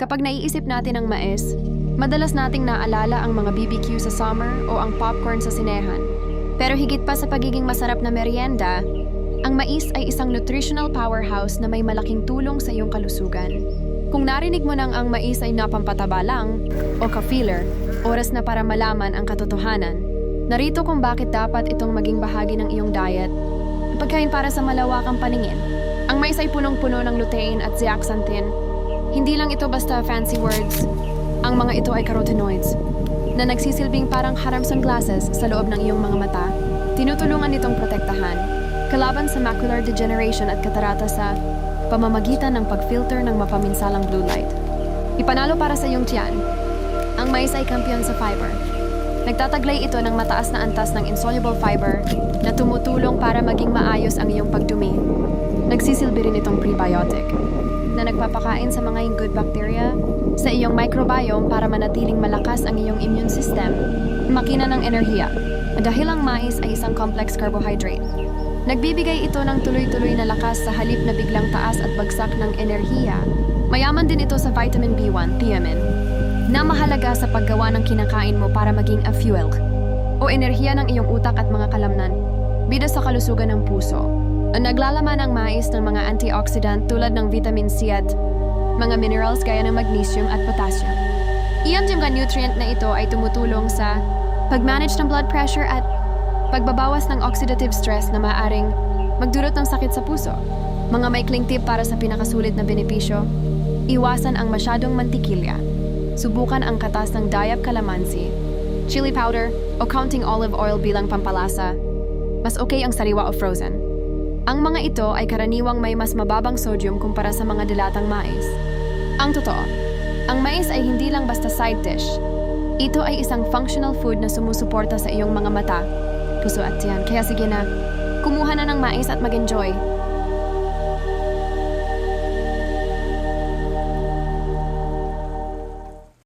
Kapag naiisip natin ang mais, madalas nating naalala ang mga BBQ sa summer o ang popcorn sa sinehan. Pero higit pa sa pagiging masarap na merienda, ang mais ay isang nutritional powerhouse na may malaking tulong sa iyong kalusugan. Kung narinig mo nang ang mais ay napampataba lang o ka-filler, oras na para malaman ang katotohanan. Narito kung bakit dapat itong maging bahagi ng iyong diet. Pagkain para sa malawakang paningin. Ang mais ay punong-puno ng lutein at zeaxanthin. Hindi lang ito basta fancy words. Ang mga ito ay carotenoids na nagsisilbing parang harang sunglasses sa loob ng iyong mga mata. Tinutulungan nitong protektahan kalaban sa macular degeneration at katarata sa pamamagitan ng pag-filter ng mapaminsalang blue light. Ipanalo para sa iyong tiyan. Ang mais ay kampiyon sa fiber. Nagtataglay ito ng mataas na antas ng insoluble fiber na tumutulong para maging maayos ang iyong pagdumi. Nagsisilbi rin itong prebiotic na nagpapakain sa mga good bacteria sa iyong microbiome para manatiling malakas ang iyong immune system. Makina ng enerhiya. Dahil ang mais ay isang complex carbohydrate. Nagbibigay ito ng tuloy-tuloy na lakas sa halip na biglang taas at bagsak ng enerhiya. Mayaman din ito sa vitamin B1, thiamine, na mahalaga sa paggawa ng kinakain mo para maging a fuel o enerhiya ng iyong utak at mga kalamnan, bida sa kalusugan ng puso. Naglalaman ang mais ng mga antioxidant tulad ng vitamin C at mga minerals gaya ng magnesium at potassium. Iyan mga nutrient na ito ay tumutulong sa pag-manage ng blood pressure at pagbabawas ng oxidative stress na maaaring magdulot ng sakit sa puso. Mga maikling tip para sa pinakasulit na benepisyo: iwasan ang masyadong mantikilya. Subukan ang katas ng dayap calamansi, chili powder, o counting olive oil bilang pampalasa. Mas okay ang sariwa o frozen. Ang mga ito ay karaniwang may mas mababang sodium kumpara sa mga dilatang mais. Ang totoo, ang mais ay hindi lang basta side dish. Ito ay isang functional food na sumusuporta sa iyong mga mata, puso at tiyan. Kaya sige na, kumuha na ng mais at mag-enjoy.